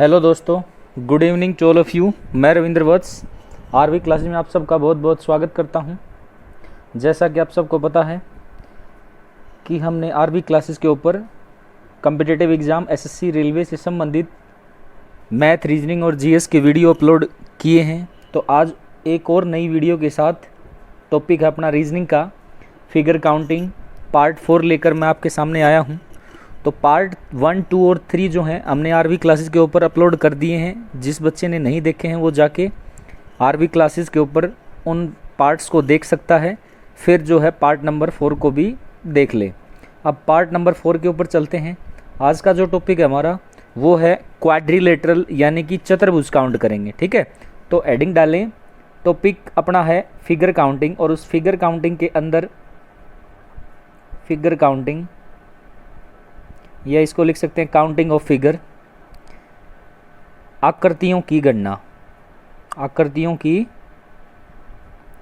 Hello दोस्तों, good evening to all of you. मैं रविंद्र वत्स RV classes में आप सबका बहुत बहुत स्वागत करता हूं। जैसा कि आप सबको पता है कि हमने आरवी क्लासेज के ऊपर कॉम्पिटिटिव एग्ज़ाम एसएससी रेलवे से संबंधित मैथ, रीजनिंग और जीएस के वीडियो अपलोड किए हैं। तो आज एक और नई वीडियो के साथ टॉपिक है अपना रीजनिंग का फिगर काउंटिंग पार्ट 4 लेकर मैं आपके सामने आया हूं। तो पार्ट 1, 2 और 3 जो हैं हमने आरवी क्लासेस के ऊपर अपलोड कर दिए हैं। जिस बच्चे ने नहीं देखे हैं वो जाके आरवी क्लासेस के ऊपर उन पार्ट्स को देख सकता है, फिर जो है पार्ट नंबर 4 को भी देख ले। अब पार्ट नंबर 4 के ऊपर चलते हैं। आज का जो टॉपिक है हमारा वो है क्वाड्रिलेटरल, यानी कि चतुर्भुज काउंट करेंगे। ठीक है, तो हेडिंग डालें, टॉपिक अपना है फिगर काउंटिंग, और उस फिगर काउंटिंग के अंदर फिगर काउंटिंग, या इसको लिख सकते हैं काउंटिंग ऑफ फिगर, आकृतियों की गणना, आकृतियों की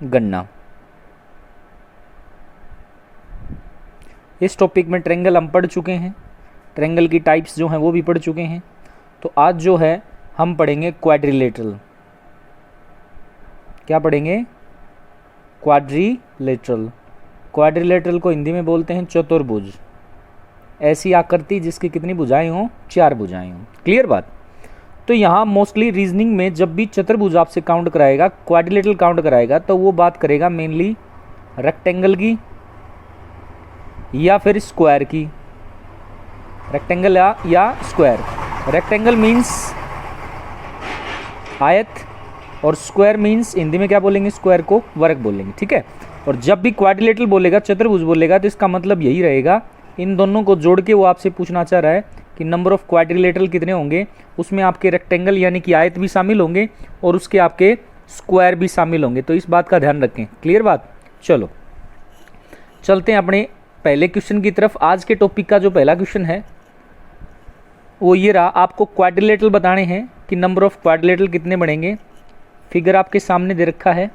गणना। इस टॉपिक में ट्रायंगल हम पढ़ चुके हैं, ट्रायंगल की टाइप्स जो हैं वो भी पढ़ चुके हैं। तो आज जो है हम पढ़ेंगे क्वाड्रिलेटरल। क्या पढ़ेंगे? क्वाड्रिलेटरल। क्वाड्रिलेटरल को हिंदी में बोलते हैं चतुर्भुज। ऐसी आकृति जिसकी कितनी भुजाएं हों? 4 भुजाएं हों। क्लियर बात। तो यहाँ मोस्टली रीजनिंग में जब भी चतुर्भुज आपसे काउंट कराएगा, क्वाड्रिलेटरल काउंट कराएगा, तो वो बात करेगा मेनली रेक्टेंगल की या फिर स्क्वायर की। रेक्टेंगल या स्क्वायर। रेक्टेंगल मीन्स आयत, और स्क्वायर मीन्स हिंदी में क्या बोलेंगे? स्क्वायर को वर्ग बोलेंगे। ठीक है, और जब भी क्वाड्रिलेटरल बोलेगा, चतुर्भुज बोलेगा, तो इसका मतलब यही रहेगा, इन दोनों को जोड़ के वो आपसे पूछना चाह रहा है कि नंबर ऑफ क्वाड्रिलेटरल कितने होंगे। उसमें आपके रेक्टेंगल यानी कि आयत भी शामिल होंगे और उसके आपके स्क्वायर भी शामिल होंगे। तो इस बात का ध्यान रखें। क्लियर बात। चलो चलते हैं अपने पहले क्वेश्चन की तरफ। आज के टॉपिक का जो पहला क्वेश्चन है वो ये रहा। आपको क्वाड्रिलेटरल बताने हैं कि नंबर ऑफ क्वाड्रिलेटरल कितने बनेंगे। फिगर आपके सामने दे रखा है,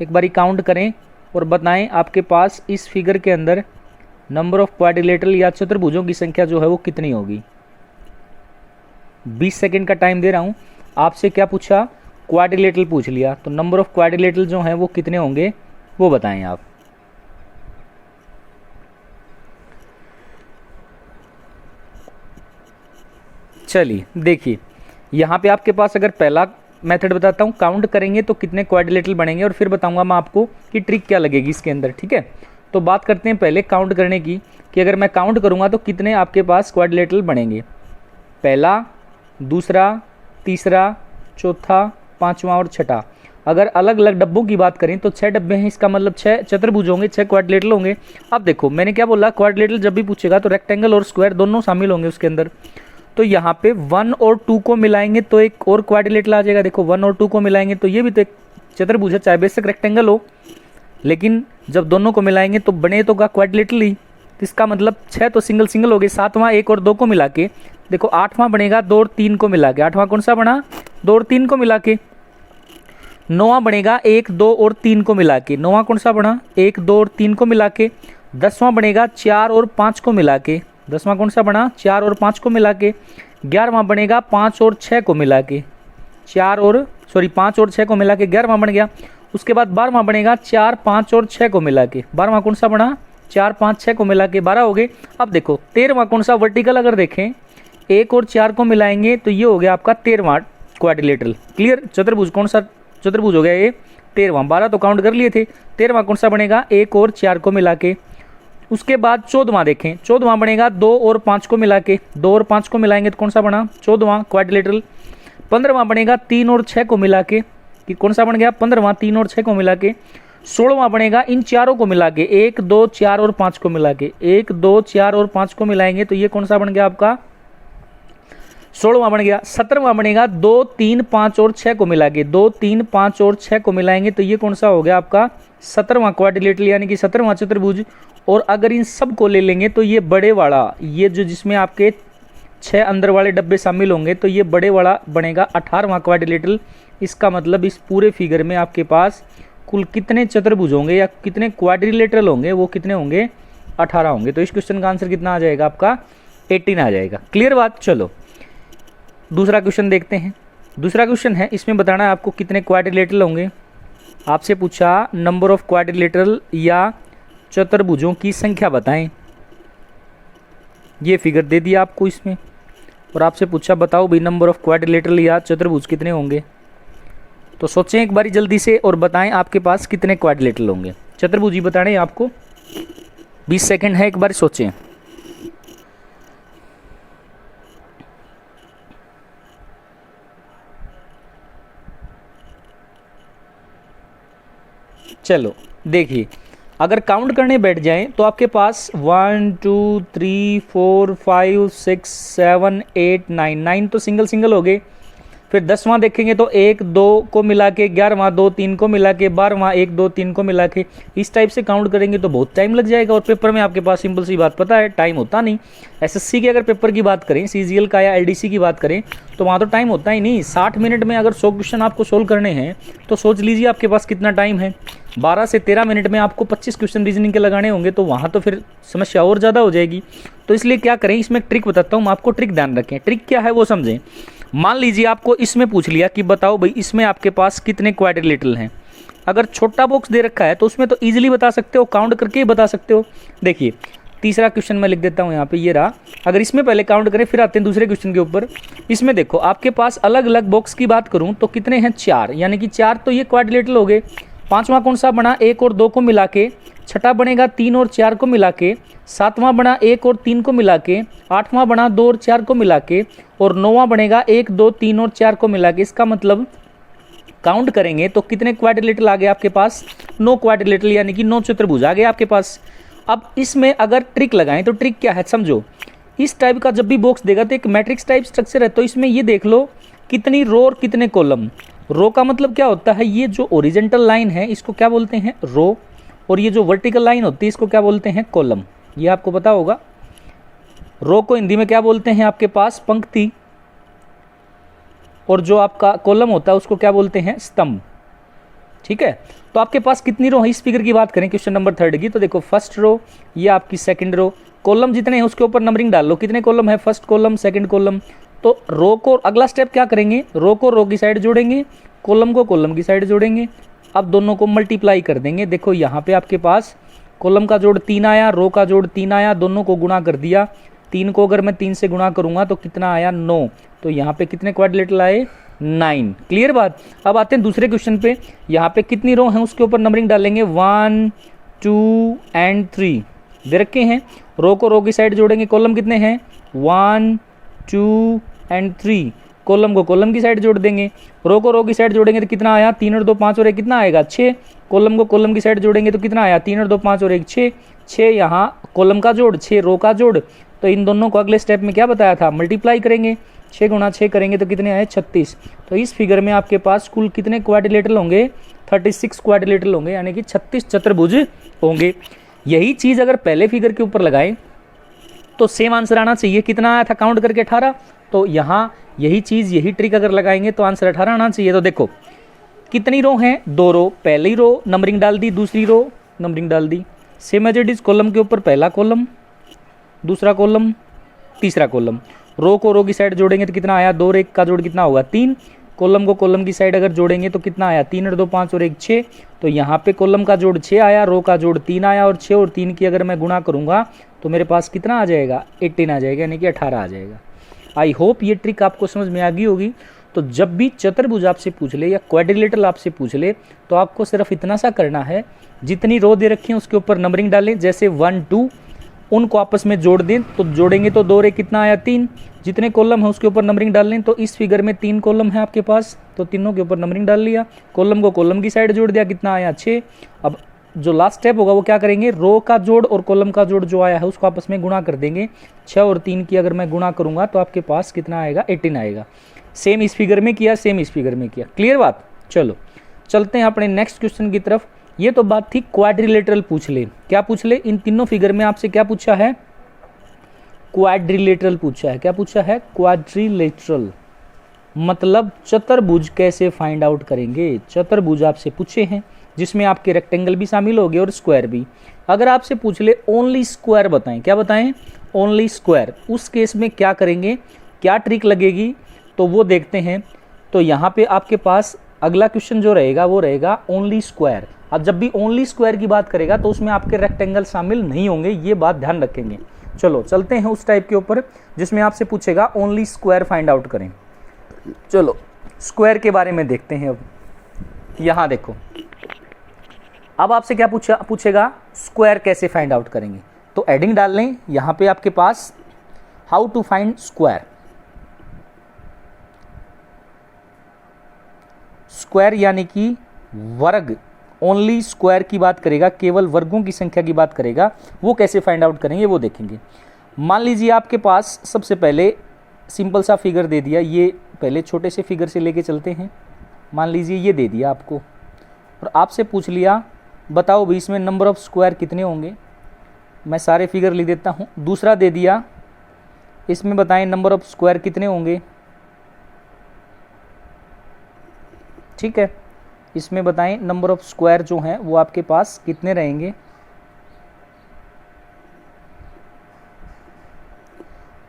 एक बारी काउंट करें और बताएं आपके पास इस फिगर के अंदर नंबर ऑफ क्वाड्रिलेटरल या चतुर्भुजों की संख्या जो है वो कितनी होगी। 20 सेकंड का टाइम दे रहा हूं। आपसे क्या पूछा? क्वाड्रिलेटरल पूछ लिया, तो नंबर ऑफ क्वाड्रिलेटरल जो है वो कितने होंगे वो बताएं आप। चलिए देखिए, यहाँ पे आपके पास अगर पहला मेथड बताता हूँ, काउंट करेंगे तो कितने क्वाड्रिलेटरल बनेंगे, और फिर बताऊंगा मैं आपको कि ट्रिक क्या लगेगी इसके अंदर। ठीक है, तो बात करते हैं पहले काउंट करने की, कि अगर मैं काउंट करूंगा तो कितने आपके पास क्वाड्रिलेटरल बनेंगे। पहला, दूसरा, तीसरा, चौथा, पांचवा और छठा। अगर अलग अलग डब्बों की बात करें तो 6 डब्बे हैं, इसका मतलब 6 चतुर्भुज होंगे, 6 क्वाड्रिलेटरल होंगे। अब देखो मैंने क्या बोला, क्वाड्रिलेटरल जब भी पूछेगा तो रेक्टेंगल और स्क्वायर दोनों शामिल होंगे उसके अंदर। तो यहाँ पे 1 और 2 को मिलाएंगे तो एक और क्वाड्रिलेटरल आ जाएगा। देखो 1 और 2 को मिलाएंगे तो ये भी तो एक चतुर्भुज है, चाहे बेशक रेक्टेंगल हो, लेकिन जब दोनों को मिलाएंगे तो बने तो का क्वाड्रिलेटरल ही। तो इसका मतलब 6 तो सिंगल सिंगल हो गए, 7वां 1 और 2 को मिला के देखो 8वां बनेगा 2 और 3 को मिला के। 8वां कौन सा बना? 2 और 3 को मिला के। 9वां बनेगा 1, 2 और 3 को मिला के। 9वां कौन सा बना? 1, 2 और 3 को मिला के। 10वां बनेगा 4 और 5 को मिला के। 10वां कौन सा बना? 4 और 5 को मिला के। 11वां बनेगा 5 और 6 को मिला के। 5 और 6 को मिला के 11वां बन गया। उसके बाद 12वां बनेगा 4, 5 और 6 को मिला के। 12वां कौन सा बना? 4, 5, 6 को मिला के 12 हो गए। अब देखो 13वां कौन सा? वर्टिकल अगर देखें 1 और 4 को मिलाएंगे तो ये हो गया आपका 13वां क्वाड्रिलेटरल। क्लियर। चतुर्भुज कौन सा चतुर्भुज हो गया ये? 13वां। 12 तो काउंट कर लिए थे। 13वां कौन सा बनेगा? 1 और 4 को मिला के। उसके बाद 14वां देखें, 14वां बनेगा 2 और 5 को मिला के। 2 और 5 को मिलाएंगे तो कौन सा बना? 14वां क्वाड्रिलेटरल। 15वां बनेगा 3 और 6 को मिला के, कि कौन सा बन गया? 15वां 3 और 6 को मिला के। 16वां बनेगा इन चारों को मिला के, 1, 2, 4 और 5 को मिला के। 1, 2, 4 और 5 को मिलाएंगे तो ये कौन सा बन गया आपका? 16वां बन गया। 17वां बनेगा 2, 3, 5 और 6 को मिला के। 2, 3, 5 और 6 को मिलाएंगे तो ये कौन सा हो गया आपका? 17वां क्वाड्रिलेटरल, यानी कि 17वां चतुर्भुज। और अगर इन सब को ले लेंगे तो ये बड़े वाला, ये जो जिसमें आपके 6 अंदर वाले डब्बे शामिल होंगे, तो ये बड़े वाला बनेगा 18वां क्वाड्रिलेटरल। इसका मतलब इस पूरे फिगर में आपके पास कुल कितने चतुर्भुज होंगे या कितने क्वाड्रिलेटरल होंगे? वो कितने होंगे? 18 होंगे। तो इस क्वेश्चन का आंसर कितना आ जाएगा आपका? 18 आ जाएगा। क्लियर बात। चलो दूसरा क्वेश्चन देखते हैं। दूसरा क्वेश्चन है, इसमें बताना है आपको कितने क्वाड्रिलेटरल होंगे। आपसे पूछा नंबर ऑफ क्वाड्रिलेटरल या चतुर्भुजों की संख्या बताएं। ये फिगर दे दिया आपको इसमें, और आपसे पूछा बताओ भाई नंबर ऑफ क्वाड्रिलेटरल या चतुर्भुज कितने होंगे। तो सोचें एक बारी जल्दी से और बताएं आपके पास कितने क्वाड्रिलेटरल होंगे। चतुर्भुज ही बताने हैं आपको, 20 सेकंड है, एक बार सोचें। चलो देखिए, अगर काउंट करने बैठ जाएं तो आपके पास 1 2 3 4 5 6 7 8 9 तो सिंगल सिंगल हो गए। फिर 10वां देखेंगे तो 1 2 को मिला के, 11वां 2 3 को मिला के, 12वां 1 2 3 को मिला के, इस टाइप से काउंट करेंगे तो बहुत टाइम लग जाएगा। और पेपर में आपके पास सिंपल सी बात पता है टाइम होता नहीं। एसएससी के अगर पेपर की बात करें, सीजीएल का या एलडीसी की बात करें तो वहाँ तो टाइम होता ही नहीं। 60 मिनट में अगर 100 क्वेश्चन आपको सोल्व करने हैं तो सोच लीजिए आपके पास कितना टाइम है। 12 से 13 मिनट में आपको 25 क्वेश्चन रीजनिंग के लगाने होंगे, तो वहाँ तो फिर समस्या और ज़्यादा हो जाएगी। तो इसलिए क्या करें, इसमें ट्रिक बताता हूँ, आपको ट्रिक ध्यान रखें। ट्रिक क्या है वो समझें। मान लीजिए आपको इसमें पूछ लिया कि बताओ भाई इसमें आपके पास कितने क्वाड्रिलेटरल हैं। अगर छोटा बॉक्स दे रखा है तो उसमें तो ईजिली बता सकते हो, काउंट करके ही बता सकते हो। देखिए तीसरा क्वेश्चन मैं लिख देता हूँ यहाँ पे, ये रहा। अगर इसमें पहले काउंट करें फिर आते हैं दूसरे क्वेश्चन के ऊपर। इसमें देखो आपके पास अलग अलग बॉक्स की बात करूँ तो कितने हैं, 4, यानी कि 4 तो ये क्वाड्रिलेटरल हो गए। 5वां कौन सा बना, 1 और 2 को मिला के। 6ठा बनेगा 3 और 4 को मिला के। 7वां बना 1 और 3 को मिला के। 8वां बना 2 और 4 को मिला के। और 9वां बनेगा 1 2 3 और 4 को मिला के। इसका मतलब काउंट करेंगे तो कितने क्वाड्रिलेटरल आ गए आपके पास, 9 क्वाड्रिलेटरल, यानी कि 9 चतुर्भुज आ गए आपके पास। अब इसमें अगर ट्रिक लगाएं तो ट्रिक क्या है समझो। इस टाइप का जब भी बॉक्स देगा तो एक मैट्रिक्स टाइप स्ट्रक्चर है, तो इसमें ये देख लो कितनी रो और कितने कॉलम। रो का मतलब क्या होता है, ये जो ओरिजेंटल लाइन है इसको क्या बोलते हैं, रो। और ये जो वर्टिकल लाइन होती है इसको क्या बोलते हैं, कॉलम। ये आपको पता होगा। रो को हिंदी में क्या बोलते हैं आपके पास, पंक्ति। और जो आपका कॉलम होता है उसको क्या बोलते हैं, स्तंभ। ठीक है, तो आपके पास कितनी रो है इस फिगर की बात करें क्वेश्चन नंबर 3 की, तो देखो फर्स्ट रो, ये आपकी सेकंड रो। कॉलम जितने हैं उसके ऊपर नंबरिंग डाल लो, कितने कॉलम है, फर्स्ट कॉलम सेकंड कॉलम। तो रो को अगला स्टेप क्या करेंगे, रो को रो की साइड जोड़ेंगे, कॉलम को कॉलम की साइड जोड़ेंगे। अब दोनों को मल्टीप्लाई कर देंगे। देखो यहाँ पे आपके पास कॉलम का जोड़ 3 आया, रो का जोड़ 3 आया, दोनों को गुणा कर दिया। 3 को अगर मैं 3 से गुणा करूंगा तो कितना आया, 9। तो यहाँ पे कितने क्वाड्रिलेटरल आए, 9। क्लियर बात। अब आते हैं दूसरे क्वेश्चन पे। यहाँ पे कितनी रो हैं उसके ऊपर नंबरिंग डालेंगे, 1 2 एंड 3 दे रखे हैं। रो को रो की साइड जोड़ेंगे, कॉलम कितने हैं, 1 2 एंड 3। कॉलम को कॉलम की साइड जोड़ देंगे। रो को रो की साइड जोड़ेंगे तो कितना आया, 3 और 2 5 और 1 कितना आएगा, 6। कॉलम को कॉलम की साइड जोड़ेंगे तो कितना आया, 3 और 2 5 और 1 6। 6 यहाँ कॉलम का जोड़, 6 रो का जोड़। तो इन दोनों को अगले स्टेप में क्या बताया था, मल्टीप्लाई करेंगे। 6 गुणा 6 करेंगे तो कितने आए, 36। तो इस फिगर में आपके पास कुल कितने क्वाड्रिलेटरल होंगे, 36 क्वाड्रिलेटरल होंगे, यानी कि 36 चतुर्भुज होंगे। यही चीज़ अगर पहले फिगर के ऊपर लगाएं तो सेम आंसर आना चाहिए। कितना आया था काउंट करके, 18। तो यहाँ यही चीज़, यही ट्रिक अगर लगाएंगे तो आंसर 18 आना चाहिए। तो देखो कितनी रो हैं, 2 रो। पहली रो नंबरिंग डाल दी, दूसरी रो नंबरिंग डाल दी। Same as it is, column के ऊपर पहला कॉलम, दूसरा कॉलम, तीसरा कॉलम। रो को रो की साइड जोड़ेंगे तो कितना आया, 2 और 1 का जोड़ कितना होगा, 3। कॉलम को कॉलम की साइड अगर जोड़ेंगे तो कितना आया, 3 और 2 5 और 1 6। तो यहाँ पे कॉलम का जोड़ 6 आया, रो का जोड़ 3 आया, और 6 और 3 की अगर मैं गुणा करूँगा तो मेरे पास कितना आ जाएगा, 18 आ जाएगा, यानी कि 18 आ जाएगा। आई होप ये ट्रिक आपको समझ में आ गई होगी। तो जब भी चतुर्भुज आपसे पूछ ले या क्वाड्रिलेटरल आपसे पूछ ले तो आपको सिर्फ इतना सा करना है, जितनी रो दे रखी है उसके ऊपर नंबरिंग डालें, जैसे 1 2, उनको आपस में जोड़ दें। तो जोड़ेंगे तो 2 और 1 कितना आया, 3। जितने कॉलम है उसके ऊपर नंबरिंग डाल लें। तो इस फिगर में 3 कॉलम है आपके पास, तो तीनों के ऊपर नंबरिंग डाल लिया। कॉलम को कॉलम की साइड जोड़ दिया, कितना आया, 6। अब जो लास्ट स्टेप होगा वो क्या करेंगे, रो का जोड़ और कॉलम का जोड़ जो आया है उसको आपस में गुणा कर देंगे। 6 और 3 की अगर मैं गुणा करूंगा तो आपके पास कितना आएगा, 18 आएगा। सेम इस फिगर में किया, सेम इस फिगर में किया। क्लियर बात। चलो चलते हैं अपने नेक्स्ट क्वेश्चन की तरफ। ये तो बात थी क्वाड्रिलेटरल पूछ ले। क्या पूछ ले, इन तीनों फिगर में आपसे क्या पूछा है, क्वाड्रिलेटरल पूछा है। क्या पूछा है, क्वाड्रिलेटरल, मतलब चतुर्भुज कैसे फाइंड आउट करेंगे। चतुर्भुज आपसे पूछे हैं जिसमें आपके रेक्टेंगल भी शामिल हो गए और स्क्वायर भी। अगर आपसे पूछ ले ओनली स्क्वायर बताएं, क्या बताएं, ओनली स्क्वायर, उस केस में क्या करेंगे, क्या ट्रिक लगेगी। तो वो देखते हैं। तो यहाँ पे आपके पास अगला क्वेश्चन जो रहेगा वो रहेगा ओनली स्क्वायर। अब जब भी ओनली स्क्वायर की बात करेगा तो उसमें आपके रेक्टेंगल शामिल नहीं होंगे, ये बात ध्यान रखेंगे। चलो चलते हैं उस टाइप के ऊपर जिसमें आपसे पूछेगा ओनली स्क्वायर फाइंड आउट करें। चलो स्क्वायर के बारे में देखते हैं। अब यहाँ देखो, अब आपसे क्या पूछेगा, स्क्वायर कैसे फाइंड आउट करेंगे। तो एडिंग डाल लें यहाँ पे आपके पास how to find square. Square यानी कि वर्ग, ओनली स्क्वायर की बात करेगा, केवल वर्गों की संख्या की बात करेगा। वो कैसे फाइंड आउट करेंगे वो देखेंगे। मान लीजिए आपके पास सबसे पहले सिंपल सा फिगर दे दिया, ये पहले छोटे से फिगर से लेके चलते हैं। मान लीजिए ये दे दिया आपको और आपसे पूछ लिया बताओ भी इसमें नंबर ऑफ स्क्वायर कितने होंगे। मैं सारे फिगर लिख देता हूँ। दूसरा दे दिया, इसमें बताएं नंबर ऑफ स्क्वायर कितने होंगे। ठीक है, इसमें बताएं नंबर ऑफ स्क्वायर जो हैं वो आपके पास कितने रहेंगे।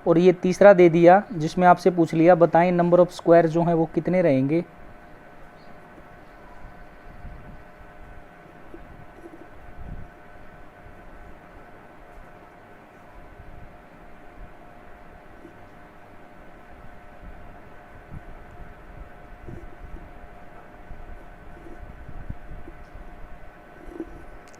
और ये तीसरा दे दिया जिसमें आपसे पूछ लिया बताएं नंबर ऑफ स्क्वायर जो हैं वो कितने रहेंगे।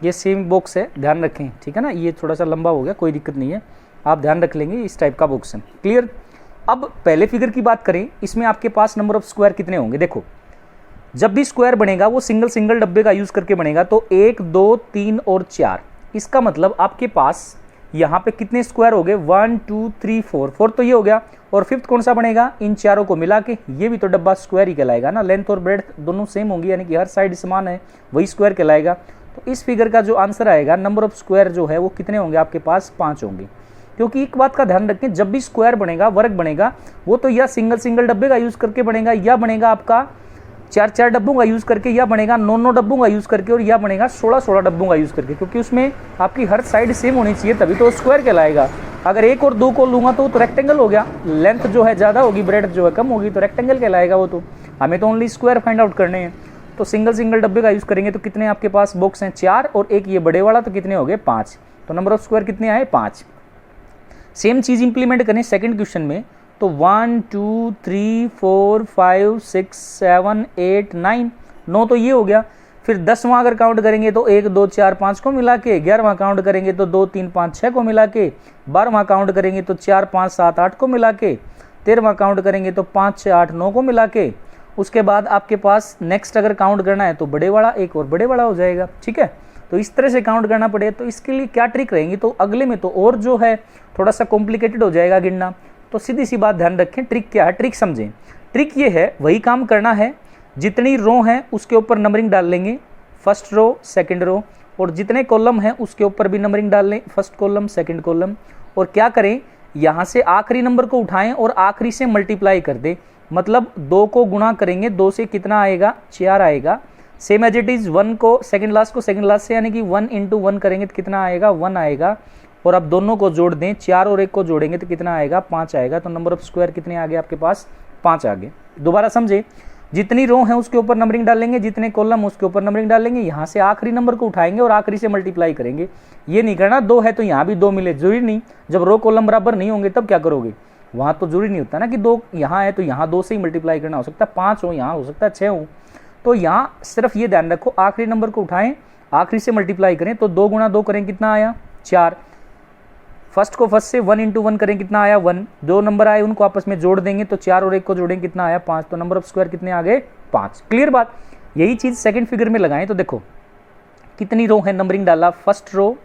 ये सेम बॉक्स है, ध्यान रखें, ठीक है ना। ये थोड़ा सा लंबा हो गया, कोई दिक्कत नहीं है, आप ध्यान रख लेंगे, इस टाइप का बॉक्स है। क्लियर। अब पहले फिगर की बात करें, इसमें आपके पास नंबर ऑफ स्क्वायर कितने होंगे। देखो जब भी स्क्वायर बनेगा वो सिंगल सिंगल डब्बे का यूज करके बनेगा। तो 1 2 3 और 4, इसका मतलब आपके पास यहाँ पे कितने स्क्वायर हो गए, 1 2 3 4, फोर्थ तो ये हो गया। और फिफ्थ कौन सा बनेगा, इन चारों को मिला के, ये भी तो डब्बा स्क्वायर ही कहलाएगा ना। लेंथ और ब्रेड्थ दोनों सेम होंगी, यानी कि हर साइड समान है, वही स्क्वायर कहलाएगा। तो इस फिगर का जो आंसर आएगा, नंबर ऑफ स्क्वायर जो है वो कितने होंगे आपके पास, 5 होंगे। क्योंकि एक बात का ध्यान रखें, जब भी स्क्वायर बनेगा, वर्ग बनेगा, वो तो या सिंगल सिंगल डब्बे का यूज करके बनेगा, या बनेगा आपका 4 4 डब्बों का यूज करके, या बनेगा 9 9 डब्बों का यूज करके, और या बनेगा 16 16 डब्बों का यूज करके। क्योंकि उसमें आपकी हर साइड सेम होनी चाहिए, तभी तो स्क्वायर कहलाएगा। अगर 1 और 2 को लूंगा तो रेक्टेंगल हो गया, लेंथ जो है ज़्यादा होगी, ब्रेड्थ जो है कम होगी, तो रेक्टेंगल कहलाएगा वो। तो हमें तो ओनली स्क्वायर फाइंड आउट करने हैं। तो सिंगल सिंगल डब्बे का यूज करेंगे तो कितने आपके पास बॉक्स हैं, 4, और एक ये बड़े वाला, तो कितने हो गए, 5। तो नंबर ऑफ स्क्वायर कितने आए, 5। सेम चीज इंप्लीमेंट करें सेकंड क्वेश्चन में। तो 1 2 3 4 5 6 7 8 9, 9 तो ये हो गया। फिर 10वां अगर काउंट करेंगे तो 1 2 4 5 को मिला के, 11वां काउंट करेंगे तो 2 3 5 6 को मिला के, 12वां काउंट करेंगे तो 4 5 7 8 को मिला के, 13वां काउंट करेंगे तो 5 6 8 9 को मिला के। उसके बाद आपके पास नेक्स्ट अगर काउंट करना है तो बड़े वाला, एक और बड़े वाला हो जाएगा। ठीक है, तो इस तरह से काउंट करना पड़े। तो इसके लिए क्या ट्रिक रहेंगी, तो अगले में तो और जो है थोड़ा सा कॉम्प्लिकेटेड हो जाएगा गिनना। तो सीधी सी बात ध्यान रखें, ट्रिक क्या है, ट्रिक समझें। ट्रिक ये है, वही काम करना है, जितनी रो है उसके ऊपर नंबरिंग डाल लेंगे, फर्स्ट रो सेकंड रो, और जितने कॉलम है उसके ऊपर भी नंबरिंग डाल लें, फर्स्ट कॉलम सेकंड कॉलम। और क्या करें, यहाँ से आखिरी नंबर को उठाएं और आखिरी से मल्टीप्लाई कर दें। मतलब 2 को गुणा करेंगे, 2 से कितना आएगा, 4 आएगा। सेम एज इट इज 1 को सेकंड लास्ट को सेकंड लास्ट से, यानी कि 1 × 1 करेंगे तो कितना आएगा, 1 आएगा। और अब दोनों को जोड़ दें, 4 और 1 को जोड़ेंगे तो कितना आएगा, 5 आएगा। तो नंबर ऑफ स्क्वायर कितने आ गए आपके पास, 5 आ गए। दोबारा समझे, जितनी रो है उसके ऊपर नंबरिंग डालेंगे, जितने कॉलम उसके ऊपर नंबरिंग डालेंगे, यहाँ से आखिरी नंबर को उठाएंगे और आखिरी से मल्टीप्लाई करेंगे। ये नहीं करना 2 है तो यहाँ भी 2 मिले, जरूरी नहीं। जब रो कॉलम बराबर नहीं होंगे तब क्या करोगे, वहाँ तो जरूरी नहीं होता ना कि 2 यहाँ है तो यहाँ 2 से ही मल्टीप्लाई करना, हो सकता है 5 हो, यहाँ हो सकता है 6 हो। तो यहाँ सिर्फ ये ध्यान रखो, आखिरी नंबर को उठाएं, आखिरी से मल्टीप्लाई करें। तो 2 × 2 करें कितना आया, 4। फर्स्ट को फर्स्ट से 1 × 1 करें कितना आया, 1। 2 नंबर आए उनको आपस में जोड़ देंगे तो 4 और 1 को जोड़ेंगे कितना आया, 5। तो नंबर ऑफ स्क्वायर कितने आ गए, 5। क्लियर बात। यही चीज़ सेकंड फिगर में लगाएं तो देखो कितनी रो है, नंबरिंग डाला, first row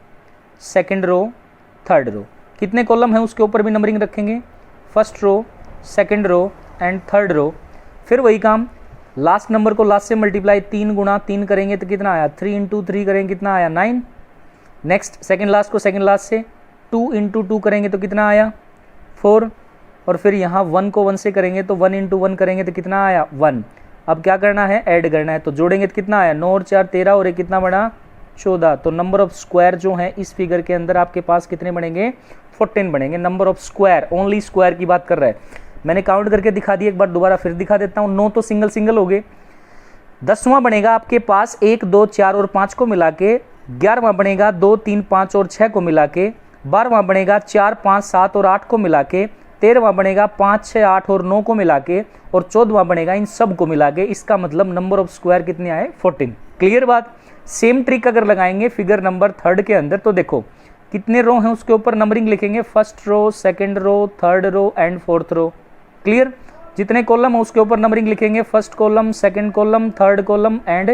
second row third row, कितने कॉलम है उसके ऊपर भी नंबरिंग रखेंगे, first row second row and third row. फिर वही काम, लास्ट नंबर को लास्ट से मल्टीप्लाई, 3 × 3 करेंगे तो कितना आया, 3 × 3 करेंगे कितना आया, 9। नेक्स्ट सेकंड लास्ट को सेकंड लास्ट से 2 × 2 करेंगे तो कितना आया, 4। और फिर यहाँ 1 को 1 से करेंगे तो 1 × 1 करेंगे तो कितना आया, 1। अब क्या करना है, ऐड करना है। तो जोड़ेंगे तो कितना आया, 9 और 4 13, और एक कितना बना, 14। तो नंबर ऑफ स्क्वायर जो है इस फिगर के अंदर आपके पास कितने बनेंगे, 14 बनेंगे। Number of square, only square की बात कर रहा है। मैंने काउंट करके दिखा दिया, एक बार दोबारा फिर दिखा देता हूँ। 9 तो सिंगल सिंगल हो गए। 10वां बनेगा आपके पास 1 2 4 और 5 को मिला के। 11वां बनेगा 2 3 5 और 6 को मिला के। 12वां बनेगा 4 5 7 और 8 को मिला के। 13वां बनेगा 5 6 8 और 9 को मिला के। और 14वां बनेगा इन सब को मिला के। इसका मतलब नंबर ऑफ स्क्वायर कितने आए? 14। क्लियर बात। सेम ट्रिक अगर लगाएंगे फिगर नंबर 3 के अंदर, तो देखो कितने रो हैं उसके ऊपर नंबरिंग लिखेंगे, first row, second row, third row and fourth row. Clear. जितने कॉलम है उसके ऊपर नंबरिंग लिखेंगे, first column, second column, third column and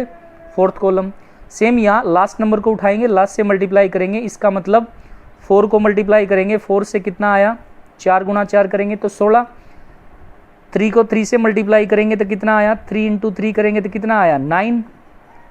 fourth column. Same यहाँ लास्ट नंबर को उठाएंगे, लास्ट से मल्टीप्लाई करेंगे। इसका मतलब 4 को मल्टीप्लाई करेंगे, 4 से कितना आया? 4 गुना 4 करेंगे तो 16। 3 को 3 से मल्टीप्लाई करेंगे तो कितना आया? 3 इंटू 3 करेंगे तो कितना आया? 9।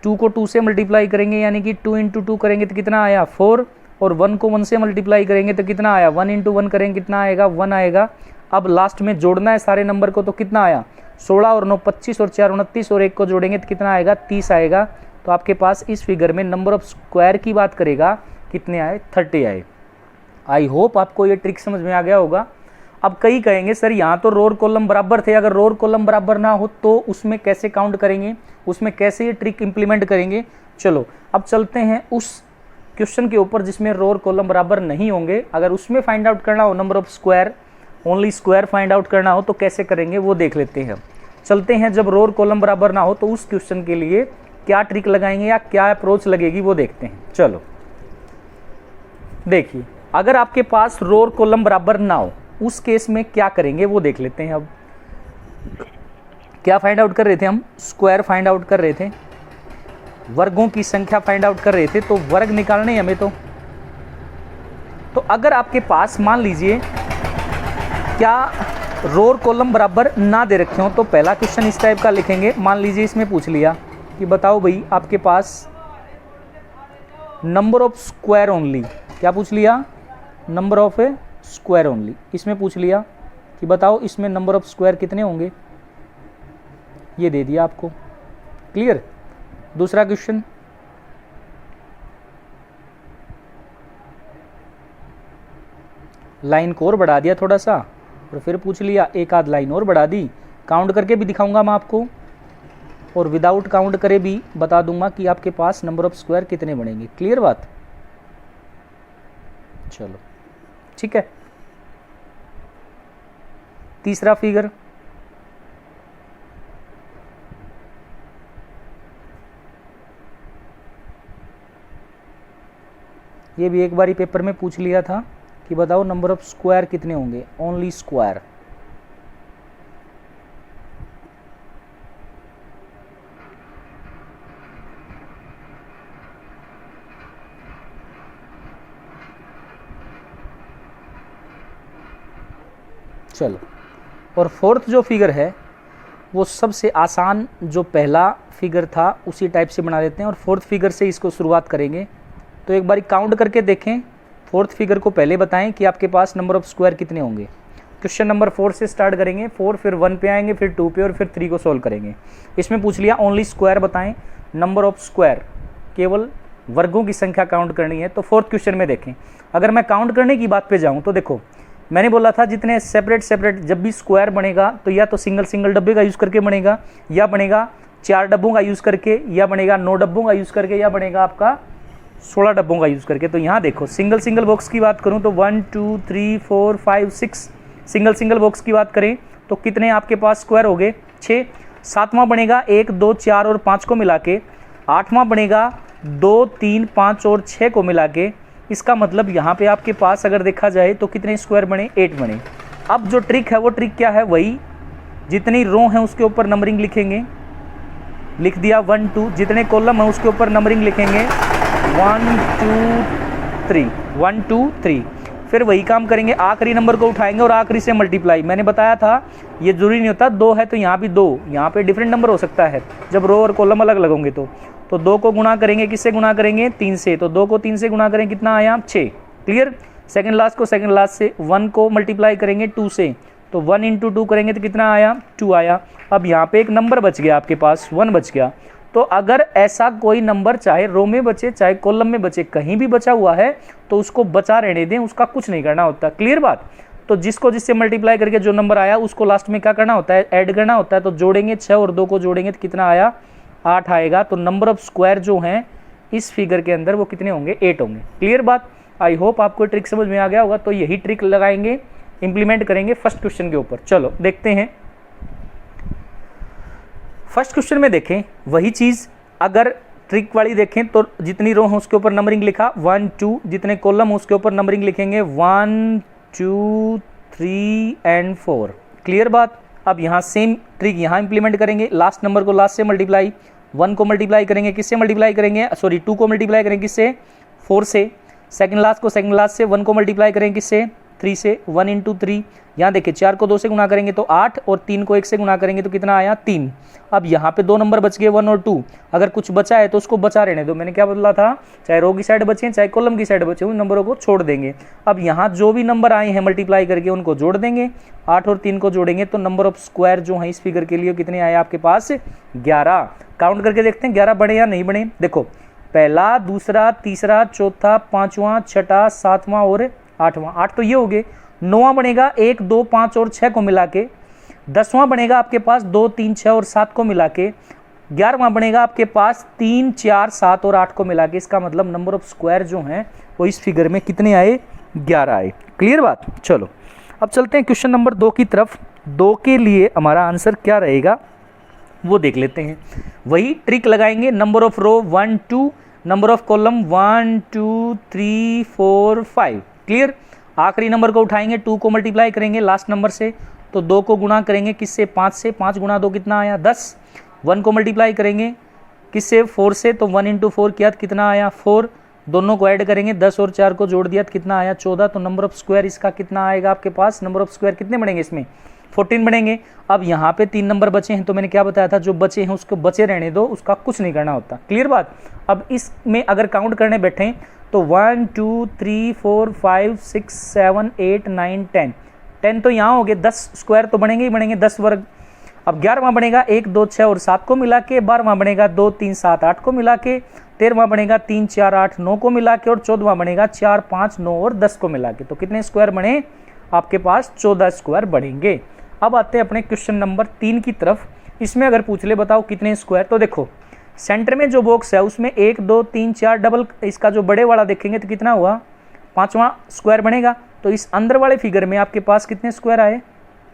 2 को 2 से मल्टीप्लाई करेंगे यानी कि 2 इंटू 2 करेंगे तो कितना आया? 4। और 1 को 1 से मल्टीप्लाई करेंगे तो कितना आया? 1 इंटू 1 करेंगे कितना आएगा? 1 आएगा। अब लास्ट में जोड़ना है सारे नंबर को, तो कितना आया? 16 और 9 25 और 4 29 और 1 को जोड़ेंगे तो कितना आएगा? 30 आएगा। तो आपके पास इस फिगर में नंबर ऑफ स्क्वायर की बात करेगा, कितने आए? 30 आए। आई होप आपको ये ट्रिक समझ में आ गया होगा। अब कई कहेंगे सर यहाँ तो रो और कॉलम बराबर थे, अगर रो और कॉलम बराबर ना हो तो उसमें कैसे काउंट करेंगे, उसमें कैसे ये ट्रिक इंप्लीमेंट करेंगे। चलो अब चलते हैं उस क्वेश्चन के ऊपर जिसमें रो और कॉलम बराबर नहीं होंगे। अगर उसमें फाइंड आउट करना हो number of square, only square find out करना हो तो कैसे करेंगे वो देख लेते हैं। चलते हैं जब रो और कॉलम बराबर ना हो तो उस क्वेश्चन के लिए क्या ट्रिक लगाएंगे या क्या अप्रोच लगेगी वो देखते हैं। चलो देखिए, अगर आपके पास रो और कॉलम बराबर ना हो उस केस में क्या करेंगे वो देख लेते हैं। अब क्या फाइंड आउट कर रहे थे हम? स्क्वायर फाइंड आउट कर रहे थे, वर्गों की संख्या फाइंड आउट कर रहे थे, तो वर्ग निकालने हमें। तो अगर आपके पास मान लीजिए क्या रो और कॉलम बराबर ना दे रखे हो तो पहला क्वेश्चन इस टाइप का लिखेंगे। मान लीजिए इसमें पूछ लिया कि बताओ भाई आपके पास नंबर ऑफ स्क्वायर ओनली, क्या पूछ लिया? Number of square only. इसमें पूछ लिया कि बताओ इसमें नंबर ऑफ स्क्वायर कितने होंगे, ये दे दिया आपको। क्लियर। दूसरा क्वेश्चन, लाइन को और बढ़ा दिया थोड़ा सा और फिर पूछ लिया एक आध लाइन और बढ़ा दी। काउंट करके भी दिखाऊंगा मैं आपको और विदाउट काउंट करे भी बता दूंगा कि आपके पास नंबर ऑफ स्क्वायर कितने बनेंगे। क्लियर बात। चलो ठीक है। तीसरा फिगर, ये भी एक बारी पेपर में पूछ लिया था कि बताओ नंबर ऑफ स्क्वायर कितने होंगे, ओनली स्क्वायर। चलो, और फोर्थ जो फिगर है वो सबसे आसान, जो पहला फिगर था उसी टाइप से बना लेते हैं और फोर्थ फिगर से इसको शुरुआत करेंगे। तो एक बारी काउंट करके देखें, फोर्थ फिगर को पहले बताएं कि आपके पास नंबर ऑफ स्क्वायर कितने होंगे। क्वेश्चन नंबर 4 से स्टार्ट करेंगे, 4 फिर 1 पे आएंगे, फिर 2 पे और फिर 3 को सॉल्व करेंगे। इसमें पूछ लिया ओनली स्क्वायर बताएं, नंबर ऑफ स्क्वायर, केवल वर्गों की संख्या काउंट करनी है। तो फोर्थ क्वेश्चन में देखें, अगर मैं काउंट करने की बात पे जाऊँ तो देखो मैंने बोला था जितने सेपरेट सेपरेट जब भी स्क्वायर बनेगा तो या तो सिंगल सिंगल डब्बे का यूज़ करके बनेगा, या बनेगा 4 डब्बों का यूज़ करके, या बनेगा 9 डब्बों का यूज़ करके, या बनेगा आपका 16 डब्बों का यूज़ करके। तो यहाँ देखो सिंगल सिंगल बॉक्स की बात करूँ तो 1 2 3 4 5 6 सिंगल सिंगल बॉक्स की बात करें तो कितने आपके पास स्क्वायर हो गए? 6। 7वां बनेगा 1 2 4 और 5 को मिला के। 8वां बनेगा 2 3 5 और 6 को मिला के। इसका मतलब यहाँ पे आपके पास अगर देखा जाए तो कितने स्क्वायर बने? 8 बने। अब जो ट्रिक है वो ट्रिक क्या है? वही जितनी रो हैं उसके ऊपर नंबरिंग लिखेंगे, लिख दिया 1 2, जितने कॉलम है उसके ऊपर नंबरिंग लिखेंगे 1 2 3 1 2 3। फिर वही काम करेंगे, आखिरी नंबर को उठाएंगे और आखिरी से मल्टीप्लाई। मैंने बताया था ये जरूरी नहीं होता 2 है तो यहाँ भी 2, यहाँ पे डिफरेंट नंबर हो सकता है जब रो और कॉलम अलग अलग होंगे। तो 2 को गुणा करेंगे, किससे गुणा करेंगे? 3 से। तो 2 को 3 से गुणा करें, कितना आया? 6। क्लियर। सेकंड लास्ट को सेकंड लास्ट से, 1 को मल्टीप्लाई करेंगे 2 से, तो 1 इंटू 2 करेंगे तो कितना आया? 2 आया। अब यहाँ पे एक नंबर बच गया आपके पास, 1 बच गया। तो अगर ऐसा कोई नंबर चाहे रो में बचे चाहे कॉलम में बचे, कहीं भी बचा हुआ है तो उसको बचा रहने दें, उसका कुछ नहीं करना होता। क्लियर बात। तो जिसको जिससे मल्टीप्लाई करके जो नंबर आया उसको लास्ट में क्या करना होता है, ऐड करना होता है। तो जोड़ेंगे 6 और 2 को जोड़ेंगे तो कितना आया, 8 आएगा। तो नंबर ऑफ स्क्वायर जो हैं इस फिगर के अंदर वो कितने होंगे, 8 होंगे। क्लियर बात। आई होप आपको ट्रिक समझ में आ गया होगा। तो यही ट्रिक लगाएंगे, इंप्लीमेंट करेंगे फर्स्ट क्वेश्चन के ऊपर। चलो देखते हैं। फर्स्ट क्वेश्चन में देखें वही चीज, अगर ट्रिक वाली देखें तो जितनी रो हो उसके ऊपर नंबरिंग लिखा 1 2, जितने कॉलम हो उसके ऊपर नंबरिंग लिखेंगे 1 2 3 एंड 4। क्लियर बात। अब यहाँ सेम ट्रिक यहाँ इंप्लीमेंट करेंगे। लास्ट नंबर को लास्ट से मल्टीप्लाई, 1 को मल्टीप्लाई करेंगे किससे मल्टीप्लाई करेंगे, सॉरी 2 को मल्टीप्लाई करेंगे किससे, 4 से। सेकंड लास्ट को सेकंड लास्ट से, 1 को मल्टीप्लाई करेंगे किससे, 3 से। 1 इंटू 3, यहाँ देखिए 4 को 2 से गुना करेंगे तो 8 और 3 को 1 से गुना करेंगे तो कितना आया, 3। अब यहाँ पे 2 नंबर बच गए 1 और 2। अगर कुछ बचा है तो उसको बचा रहने दो। मैंने क्या बोला था, चाहे रो की साइड बचे चाहे कॉलम की साइड बचे, उन नंबरों को छोड़ देंगे। अब यहाँ जो भी नंबर आए हैं मल्टीप्लाई करके उनको जोड़ देंगे। 8 और 3 को जोड़ेंगे तो नंबर ऑफ स्क्वायर जो है इस फिगर के लिए कितने आए आपके पास, 11। काउंट करके देखते हैं 11 बने या नहीं बने। देखो पहला, दूसरा, तीसरा, चौथा, पांचवा, छठा, सातवां और आठवां। 8 तो ये हो गए। 9वां बनेगा 1 2 5 और 6 को मिला के। 10वां बनेगा आपके पास 2 3 6 और 7 को मिला के। 11वां बनेगा आपके पास 3 4 7 और 8 को मिला के। इसका मतलब नंबर ऑफ स्क्वायर जो हैं वो इस फिगर में कितने आए, 11 आए। क्लियर बात। चलो अब चलते हैं क्वेश्चन नंबर 2 की तरफ। 2 के लिए हमारा आंसर क्या रहेगा वो देख लेते हैं। वही ट्रिक लगाएंगे, number of row 1 2, number of column 1 2 3 4 5। Clear. आखिरी नंबर को उठाएंगे, 2 को मल्टीप्लाई करेंगे लास्ट नंबर से तो 2 को गुणा करेंगे किससे, 5 से। 5 गुणा 2 कितना आया, 10। 1 को मल्टीप्लाई करेंगे किससे, 4 से, तो 1 इंटू 4 किया तो कितना आया, 4। दोनों को ऐड करेंगे, 10 और 4 को जोड़ दिया तो कितना आया, 14। तो नंबर ऑफ स्क्वायर इसका कितना आएगा आपके पास, नंबर ऑफ स्क्वायर कितने बनेंगे इसमें, 14 बनेंगे। अब यहाँ पे 3 नंबर बचे हैं तो मैंने क्या बताया था, जो बचे हैं उसको बचे रहने दो, उसका कुछ नहीं करना होता। क्लियर बात। अब इसमें अगर काउंट करने बैठे तो 1 2 3 4 5 6 7 8 9 10। 10 तो यहाँ हो गए, 10 स्क्वायर तो बनेंगे ही बनेंगे, 10 वर्ग। अब 11वां बनेगा 1 2 6 और 7 को मिला के। 12वां बनेगा 2 3 7 8 को मिला के। 13वां बनेगा 3 4 8 9 को मिला के। और 14वां बनेगा 4 5 9 और 10 को मिला के। तो कितने स्क्वायर बने आपके पास, 14 स्क्वायर बनेंगे। अब आते हैं अपने क्वेश्चन नंबर 3 की तरफ। इसमें अगर पूछ ले बताओ कितने स्क्वायर, तो देखो सेंटर में जो बॉक्स है उसमें 1 2 3 4 डबल, इसका जो बड़े वाला देखेंगे तो कितना हुआ, 5वां स्क्वायर बनेगा। तो इस अंदर वाले फिगर में आपके पास कितने स्क्वायर आए,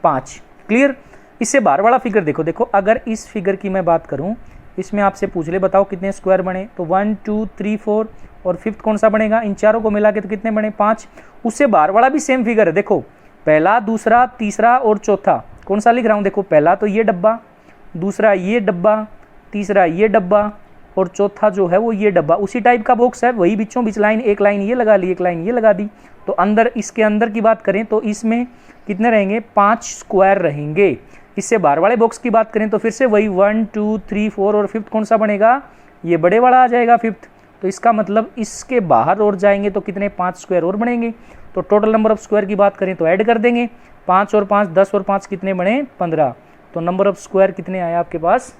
5। क्लियर। इससे बाहर वाला फिगर देखो, देखो अगर इस फिगर की मैं बात करूं, इसमें आपसे पूछ ले बताओ कितने स्क्वायर बने, तो 1 2 3 4 और फिफ्थ कौन सा बनेगा, इन चारों को मिला के तो कितने बने, 5। उससे बाहर वाला भी सेम फिगर है। देखो पहला, दूसरा, तीसरा और चौथा कौन सा लिख रहा हूँ, देखो पहला तो ये डब्बा, दूसरा ये डब्बा, तीसरा ये डब्बा और चौथा जो है वो ये डब्बा। उसी टाइप का बॉक्स है, वही बीचों बीच लाइन, एक लाइन ये लगा ली, एक लाइन ये लगा दी। तो अंदर, इसके अंदर की बात करें तो इसमें कितने रहेंगे, 5 स्क्वायर रहेंगे। इससे बाहर वाले बॉक्स की बात करें तो फिर से वही 1 2 3 4 और फिफ्थ कौन सा बनेगा, ये बड़े वाला आ जाएगा फिफ्थ। तो इसका मतलब इसके बाहर और जाएंगे तो कितने, 5 स्क्वायर और बनेंगे। तो टोटल नंबर ऑफ स्क्वायर की बात करें तो ऐड कर देंगे, 5 और 5 10 और 5 कितने बने, 15। तो नंबर ऑफ स्क्वायर कितने आए आपके पास,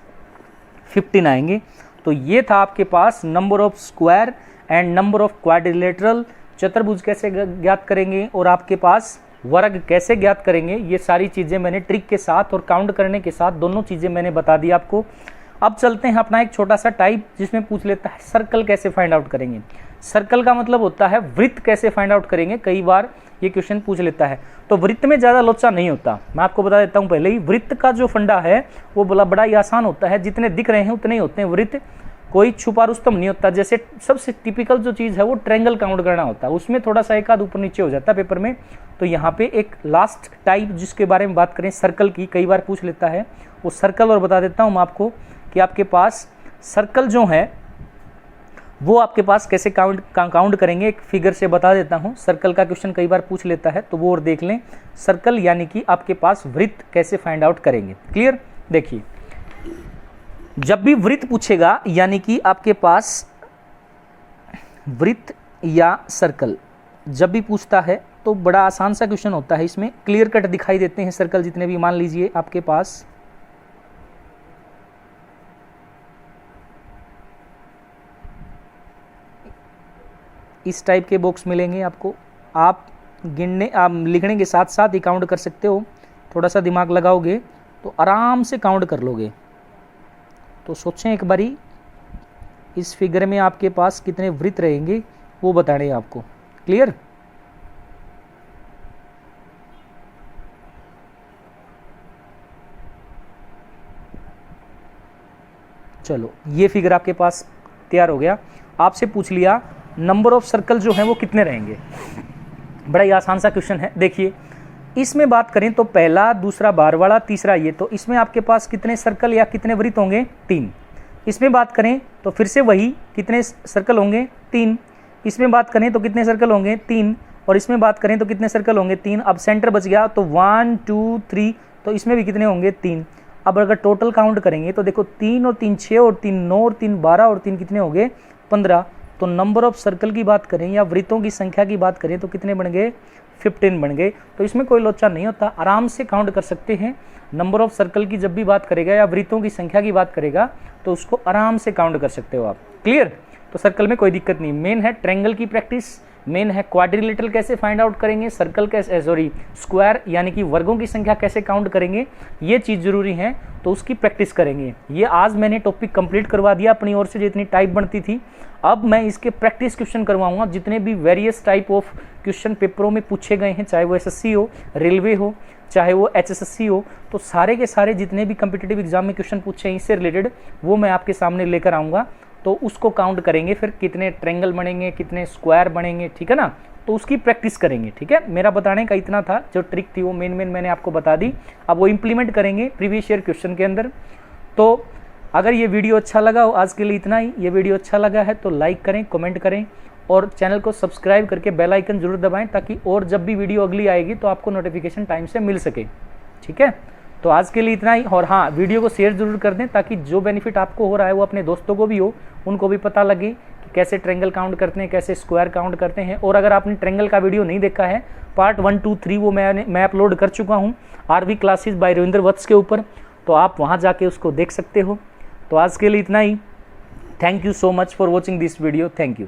15 आएंगे। तो ये था आपके पास number of square and number of quadrilateral. चतुर्भुज कैसे ज्ञात करेंगे और आपके पास वर्ग कैसे ज्ञात करेंगे, ये सारी चीज़ें मैंने ट्रिक के साथ और काउंट करने के साथ दोनों चीज़ें मैंने बता दी आपको। अब चलते हैं अपना एक छोटा सा टाइप जिसमें पूछ लेता है सर्कल कैसे फाइंड आउट करेंगे। सर्कल का मतलब होता है वृत्त कैसे फाइंड आउट करेंगे, कई बार ये क्वेश्चन पूछ लेता है। तो वृत्त में ज़्यादा लोचा नहीं होता, मैं आपको बता देता हूँ पहले ही। वृत्त का जो फंडा है वो बड़ा ही आसान होता है, जितने दिख रहे हैं उतने ही होते हैं वृत्त, कोई छुपा रुस्तम नहीं होता। जैसे सबसे टिपिकल जो चीज़ है वो ट्रायंगल काउंट करना होता है, उसमें थोड़ा सा एक आध ऊपर नीचे हो जाता है पेपर में। तो यहाँ पे एक लास्ट टाइप जिसके बारे में बात करें सर्कल की, कई बार पूछ लेता है वो सर्कल। और बता देता हूँ मैं आपको कि आपके पास सर्कल जो है वो आपके पास कैसे काउंट करेंगे, एक फिगर से बता देता हूँ। सर्कल का क्वेश्चन कई बार पूछ लेता है तो वो और देख लें। सर्कल यानी कि आपके पास वृत्त कैसे फाइंड आउट करेंगे। क्लियर। देखिए जब भी वृत्त पूछेगा यानी कि आपके पास वृत्त या सर्कल जब भी पूछता है तो बड़ा आसान सा क्वेश्चन होता है। इसमें क्लियर कट दिखाई देते हैं सर्कल जितने भी, मान लीजिए आपके पास इस टाइप के बॉक्स मिलेंगे आपको। आप गिनने आप लिखने के साथ साथ ही काउंट कर सकते हो। थोड़ा सा दिमाग लगाओगे तो आराम से काउंट कर लोगे। तो सोचें एक बारी, इस फिगर में आपके पास कितने वृत्त रहेंगे वो बताने हैं आपको। क्लियर? चलो ये फिगर आपके पास तैयार हो गया। आपसे पूछ लिया नंबर ऑफ सर्कल जो है वो कितने रहेंगे। बड़ा ही आसान सा क्वेश्चन है। देखिए इसमें बात करें तो पहला, दूसरा बार वाला, तीसरा ये, तो इसमें आपके पास कितने सर्कल या कितने वृत्त होंगे? 3। इसमें बात करें तो फिर से वही, कितने सर्कल होंगे? 3। इसमें बात करें तो कितने सर्कल होंगे? 3। और इसमें बात करें तो कितने सर्कल होंगे? 3। अब सेंटर बच गया तो 1 2 3, तो इसमें भी कितने होंगे? 3। अब अगर टोटल काउंट करेंगे तो देखो 3 और 3 6 और 3 9 और 3 12 और 3 कितने हो गए? 15। तो नंबर ऑफ सर्कल की बात करें या वृत्तों की संख्या की बात करें तो कितने बन गए? 15 बन गए। तो इसमें कोई लोचा नहीं होता, आराम से काउंट कर सकते हैं। नंबर ऑफ सर्कल की जब भी बात करेगा या वृत्तों की संख्या की बात करेगा तो उसको आराम से काउंट कर सकते हो आप। क्लियर? तो सर्कल में कोई दिक्कत नहीं। मेन है ट्रायंगल की प्रैक्टिस, मेन है क्वाड्रिलेटरल कैसे फाइंड आउट करेंगे, सर्कल कैसे स्क्वायर यानी कि वर्गों की संख्या कैसे काउंट करेंगे, ये चीज़ जरूरी है। तो उसकी प्रैक्टिस करेंगे। ये आज मैंने टॉपिक कंप्लीट करवा दिया अपनी ओर से, जितनी टाइप बनती थी। अब मैं इसके प्रैक्टिस क्वेश्चन करवाऊंगा, जितने भी वेरियस टाइप ऑफ क्वेश्चन पेपरों में पूछे गए हैं, चाहे वो एसएससी हो, रेलवे हो, चाहे वो एचएसएससी हो, तो सारे के सारे जितने भी कम्पिटिटिव एग्जाम में क्वेश्चन पूछे हैं इससे रिलेटेड वो मैं आपके सामने लेकर आऊँगा। तो उसको काउंट करेंगे, फिर कितने ट्रायंगल बनेंगे, कितने स्क्वायर बनेंगे, ठीक है ना। तो उसकी प्रैक्टिस करेंगे। ठीक है, मेरा बताने का इतना था, जो ट्रिक थी वो मेन मैंने आपको बता दी। अब वो इम्प्लीमेंट करेंगे प्रीवियस ईयर क्वेश्चन के अंदर। तो अगर ये वीडियो अच्छा लगा हो, आज के लिए इतना ही। ये वीडियो अच्छा लगा है तो लाइक करें, कमेंट करें और चैनल को सब्सक्राइब करके बेल आइकन जरूर दबाएं, ताकि और जब भी वीडियो अगली आएगी तो आपको नोटिफिकेशन टाइम से मिल सके। ठीक है, तो आज के लिए इतना ही। और हाँ, वीडियो को शेयर जरूर कर दें, ताकि जो बेनिफिट आपको हो रहा है वो अपने दोस्तों को भी हो, उनको भी पता लगे कि कैसे ट्रायंगल काउंट करते हैं, कैसे स्क्वायर काउंट करते हैं। और अगर आपने ट्रायंगल का वीडियो नहीं देखा है, पार्ट 1 2 3 वो मैं अपलोड कर चुका हूँ आरवी क्लासेस बाय रविंद्र वत्स के ऊपर, तो आप वहाँ जाके उसको देख सकते हो। तो आज के लिए इतना ही। Thank you so much for watching this video. Thank you.